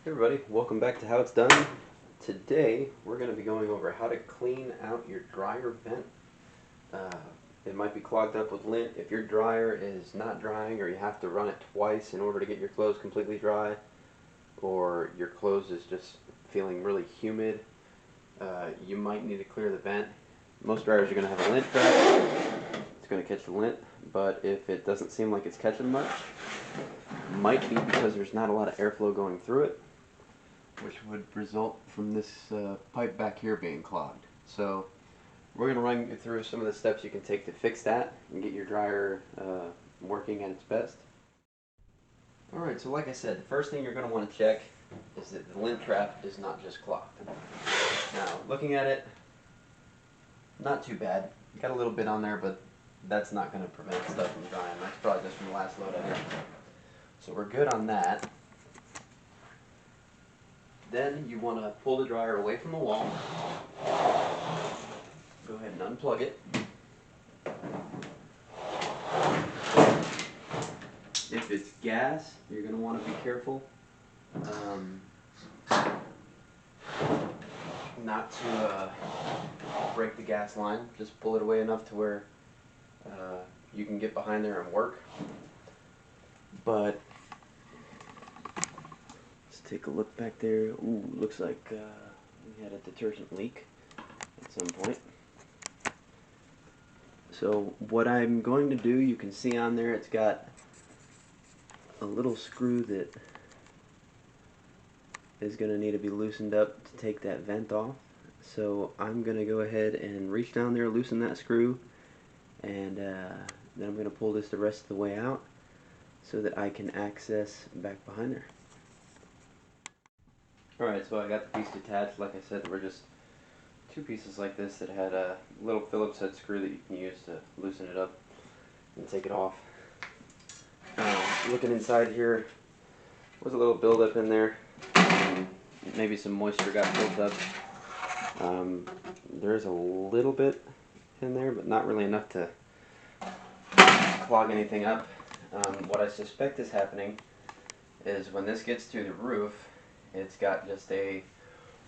Hey everybody, welcome back to How It's Done. Today we're going to be going over how to clean out your dryer vent. It might be clogged up with lint. If your dryer is not drying or you have to run it twice in order to get your clothes completely dry, or your clothes is just feeling really humid, you might need to clear the vent. Most dryers are going to have a lint trap. It's going to catch the lint, but if it doesn't seem like it's catching much, it might be because there's not a lot of airflow going through it, which would result from this pipe back here being clogged. So we're going to run you through some of the steps you can take to fix that and get your dryer working at its best. Alright, so like I said, the first thing you're going to want to check is that the lint trap is not just clogged. Now, looking at it, not too bad. Got a little bit on there, but that's not going to prevent stuff from drying. That's probably just from the last load I did. So we're good on that. Then you want to pull the dryer away from the wall. Go ahead and unplug it. If it's gas, you're going to want to be careful not to break the gas line. Just pull it away enough to where you can get behind there and work. But let's take a look back there. Ooh, looks like we had a detergent leak at some point. So what I'm going to do, you can see on there, it's got a little screw that is going to need to be loosened up to take that vent off. So I'm going to go ahead and reach down there, loosen that screw, and then I'm going to pull this the rest of the way out so that I can access back behind there. Alright, so I got the piece detached. Like I said, there were just two pieces like this that had a little Phillips head screw that you can use to loosen it up and take it off. Looking inside here, was a little buildup in there. Maybe some moisture got built up. There's a little bit in there, but not really enough to clog anything up. What I suspect is happening is when this gets to the roof, it's got just a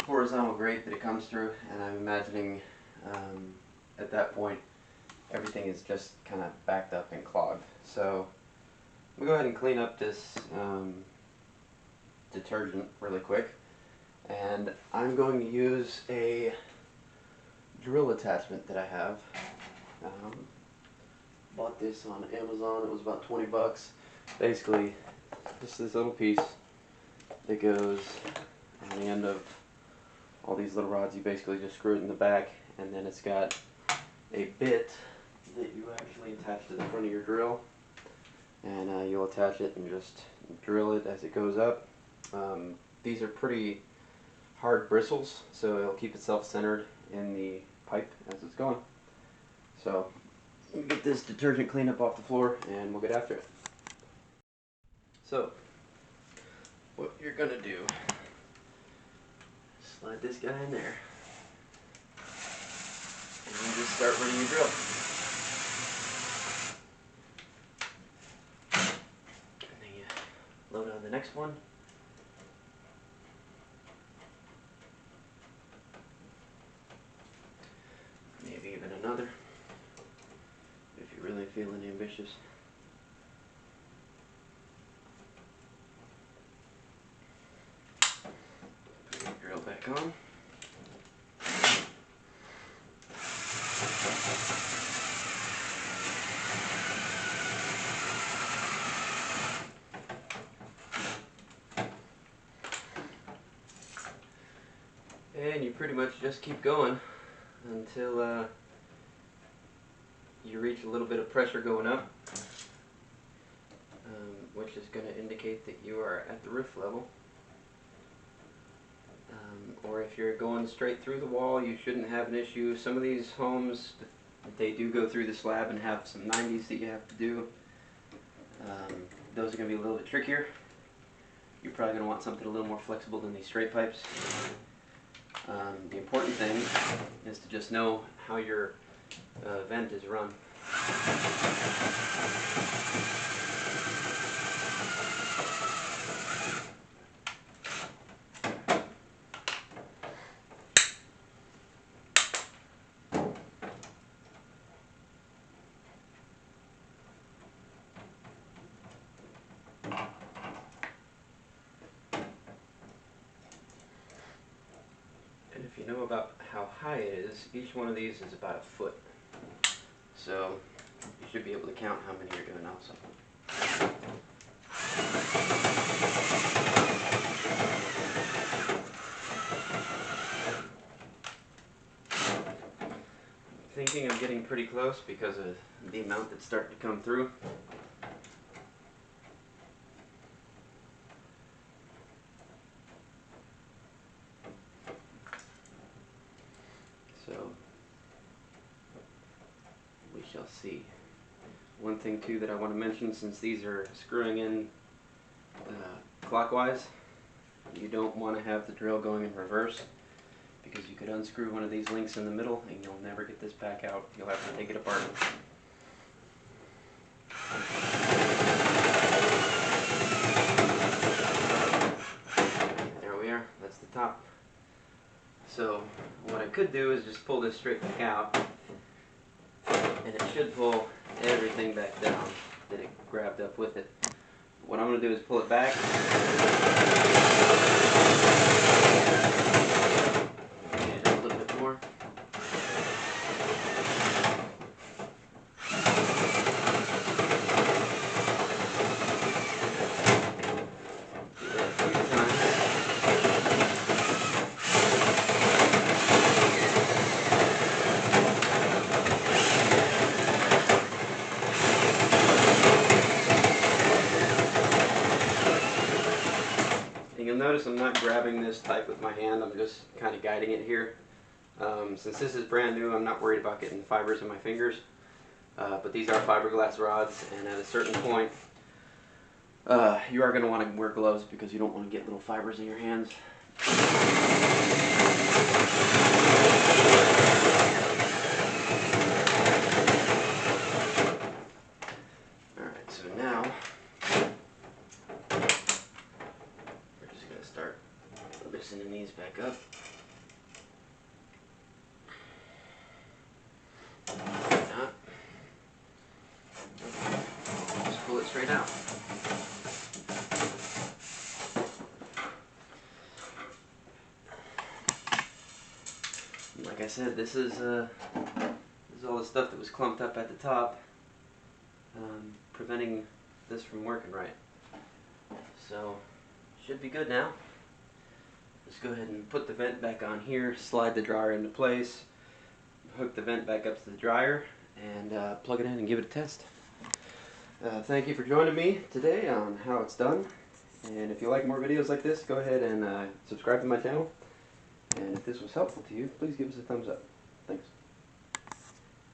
horizontal grate that it comes through, and I'm imagining at that point everything is just kind of backed up and clogged. So I'm going to go ahead and clean up this detergent really quick, and I'm going to use a drill attachment that I have. Bought this on Amazon. It was about 20 bucks. Basically just this little piece that goes on the end of all these little rods. You basically just screw it in the back, and then it's got a bit that you actually attach to the front of your drill, and you'll attach it and just drill it as it goes up. These are pretty hard bristles, so it'll keep itself centered in the pipe as it's going. So we'll get this detergent cleaned up off the floor and we'll get after it. So what you're going to do, slide this guy in there and then just start running your drill. And then you load on the next one. Maybe even another, if you're really feeling ambitious. Put your drill back on. And you pretty much just keep going until you reach a little bit of pressure going up, which is going to indicate that you are at the roof level. Or if you're going straight through the wall, you shouldn't have an issue. Some of these homes, they do go through the slab and have some 90s that you have to do. Those are going to be a little bit trickier. You're probably going to want something a little more flexible than these straight pipes. The important thing is to just know how your vent is run. you know about how high it is, each one of these is about a foot. So you should be able to count how many you're doing also. Thinking I'm getting pretty close because of the amount that's starting to come through. So we shall see. One thing too that I want to mention, since these are screwing in clockwise, you don't want to have the drill going in reverse, because you could unscrew one of these links in the middle and you'll never get this back out. You'll have to take it apart. There we are, that's the top. So what I could do is just pull this straight back out, and it should pull everything back down that it grabbed up with it. What I'm going to do is pull it back. A little bit more. Do that a few times. And you'll notice I'm not grabbing this tight with my hand, I'm just kind of guiding it here. Since this is brand new, I'm not worried about getting the fibers in my fingers. But these are fiberglass rods, and at a certain point, you are going to want to wear gloves because you don't want to get little fibers in your hands. Alright, so now we're just going to start loosening these back up. Just pull it straight out. Like I said, this is all the stuff that was clumped up at the top, preventing this from working right. So, should be good now. Just go ahead and put the vent back on here, slide the dryer into place, hook the vent back up to the dryer, and plug it in and give it a test. Thank you for joining me today on how it's done. And if you like more videos like this, go ahead and subscribe to my channel. And if this was helpful to you, please give us a thumbs up. Thanks.